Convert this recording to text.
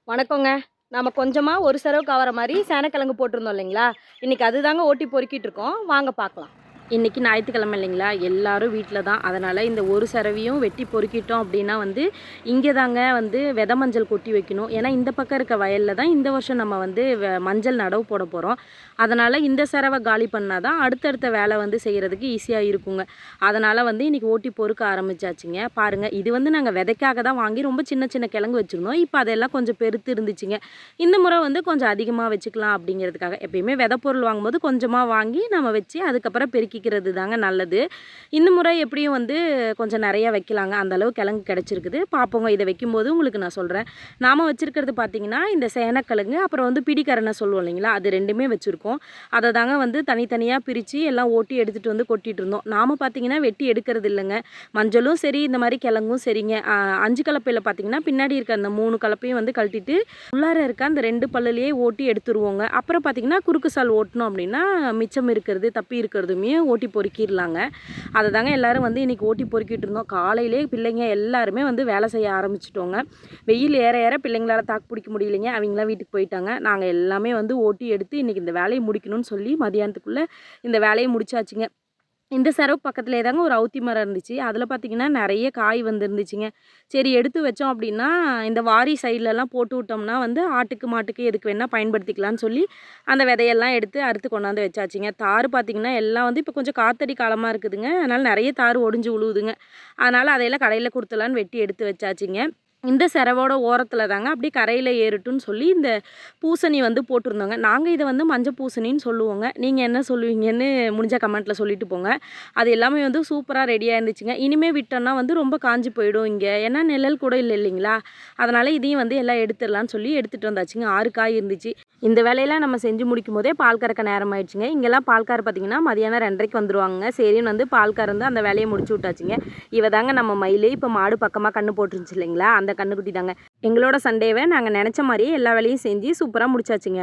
வணக்கங்க. நாம கொஞ்சமா ஒரு செரவுக்கு ஆவற மாரி சேனக்கிழங்கு போட்டிருந்தோம் இல்லைங்களா? இன்னைக்கு அதுதாங்க ஓட்டி பொறுக்கிட்டு இருக்கோம். வாங்க பார்க்கலாம். இன்னைக்கு ஞாயித்துக்கிழமை இல்லைங்களா? எல்லாரும் வீட்ல தான். அதனால இந்த ஒரு செரவையும் வெட்டி பொறுக்கிட்டோம் அப்டின்னா வந்து, இங்கே தாங்க வந்து வெத மஞ்சள் கொட்டி வைக்கணும். ஏன்னா இந்த பக்கம் இருக்க வயல்ல தான் இந்த வருஷம் நம்ம வந்து மஞ்சள் நடவு போட போறோம். அதனால இந்த செரவ காலி பண்ணா தான் அடுத்தடுத்த வேல வந்து செய்றதுக்கு ஈஸியா இருக்குங்க. அதனால வந்து இன்னைக்கு ஓட்டி பொறுக்க ஆரம்பிச்சாச்சுங்க. பாருங்க இது வந்து நாங்க விதைக்காக தான் வாங்கி ரொம்ப சின்ன சின்ன கிழங்கு வச்சிருந்தோம். இப்ப அதெல்லாம் கொஞ்சம் பெருத்து இருந்துச்சுங்க. இந்த முறை வந்து கொஞ்சம் அதிகமா வச்சுக்கலாம் அப்படிங்கிறதுக்காக. எப்பயுமே விதை பொருள் வாங்கும்போது கொஞ்சமா வாங்கி நம்ம வச்சு அதுக்கப்புறம் பெருக்கிக்கிறது தாங்க நல்லது. இந்த முறை எப்படியும் வந்து கொஞ்சம் நெறைய வைக்கலாங்க. அந்த அளவு கிழங்கு கிடைச்சிருக்குது. பார்ப்போங்க இத வைக்கும்போது உங்களுக்கு நான் சொல்றேன். நாம வச்சிருக்கிறது பார்த்தீங்கன்னா, இந்த சேனக்கிழங்கு அப்புறம் வந்து பிடிக்கரணை சொல்லுவோம் இல்லைங்களா? அது 2மே வச்சிருக்கோம். அத தாங்க வந்து தனித்தனியா பிரிச்சு எல்லாம் ஓட்டி எடுத்துட்டு வந்து கொட்டிட்டு இருந்தோம். நாம பார்த்தீங்கன்னா வெட்டி எடுக்கிறது இல்லங்க. மஞ்சளும் சரி, இந்த மாரி கிழங்கும் சரிங்க. 5 கலப்பையில பார்த்தீங்கன்னா, பின்னாடி இருக்க அந்த 3 கலப்பையும் வந்து கழட்டிட்டு உள்ளார இருக்க அந்த 2 பல்லுலயே ஓட்டி எடுத்துருவோங்க. அப்புறம் பார்த்தீங்கன்னா, குறுக்கு சால் ஓட்டுனோம் அப்படின்னா, மிச்சம் இருக்கிறது, தப்பி இருக்கிறதுமே ஓட்டி பொறுக்கிர்லாங்க. அத தாங்க எல்லாரும் வந்து இன்னைக்கு ஓட்டி பொறுக்கிட்டு இருந்தோம். காலையிலேயே பிள்ளைங்க எல்லாருமே வந்து வேலை செய்ய ஆரம்பிச்சுட்டோங்க. வெயில் ஏற ஏற பிள்ளைங்களால தாக்கு பிடிக்க முடியலைங்க. அவிங்கலாம் வீட்டுக்கு போயிட்டாங்க. நாங்க எல்லாமே வந்து ஓட்டி எடுத்து இன்னைக்கு இந்த வேலைய முடிக்கணும்னு சொல்லி மதியானத்துக்குள்ள இந்த வேலைய முடிச்சாச்சுங்க. இந்த செரவு பக்கத்திலேயே தாங்க ஒரு அவுத்தி மரம் இருந்துச்சு. அதில பார்த்தீங்கன்னா, நெறைய காய் வந்துருந்துச்சுங்க. சரி எடுத்து வச்சோம் அப்டின்னா, இந்த வாரி சைட்லலாம் போட்டு விட்டோம்னா வந்து ஆட்டுக்கு, மாட்டுக்கு எதுக்கு வேணா பயன்படுத்திக்கலான்னு சொல்லி, அந்த விதையெல்லாம் எடுத்து அறுத்து கொண்டாந்து வச்சாச்சுங்க. தார் பார்த்தீங்கன்னா, எல்லாம் வந்து இப்போ கொஞ்சம் காத்தடி காலமா இருக்குதுங்க. அதனால நெறைய தார் ஒடிஞ்சு விழுவுதுங்க. அதனால அதையெல்லாம் கடையில குடுத்துடலான்னு வெட்டி எடுத்து வச்சாச்சுங்க. இந்த செரவோட ஓரத்தில தாங்க அப்படியே கரையில ஏறட்டும்னு சொல்லி, இந்த பூசணி வந்து போட்டிருந்தோங்க. நாங்க இத வந்து மஞ்ச பூசணின்னு சொல்லுவோங்க. நீங்க என்ன சொல்லுவீங்கன்னு முடிஞ்சா கமெண்ட்ல சொல்லிட்டு போங்க. அது எல்லாமே வந்து சூப்பரா ரெடியா இருந்துச்சுங்க. இனிமே விட்டோம்னா வந்து ரொம்ப காஞ்சு போயிடும் இங்க. ஏன்னா நிழல் கூட இல்ல இல்லைங்களா? அதனால இதையும் வந்து எல்லாம் எடுத்துடலான்னு சொல்லி எடுத்துட்டு வந்தாச்சுங்க. 6 காய் இருந்துச்சு. இந்த வேலையெல்லாம் நம்ம செஞ்சு முடிக்கும்போதே பால் கறக்க நேரம் ஆயிடுச்சுங்க. இங்கெல்லாம் பால்கார் பார்த்தீங்கன்னா, மதியானம் 2:30க்கு வந்துருவாங்கங்க. சரின்னு வந்து பால் கறந்து அந்த வேலைய முடிச்சு விட்டாச்சுங்க. இவ தாங்க நம்ம மயிலு. இப்ப மாடு பக்கமா கண்ணு போட்டுருந்துச்சு இல்லைங்களா? அந்த கன்னுக்குட்டி தாங்க. எங்களோட சண்டேவ நாங்க நெனச்ச மாரியே எல்லா வேலையும் செஞ்சு சூப்பரா முடிச்சாச்சுங்க.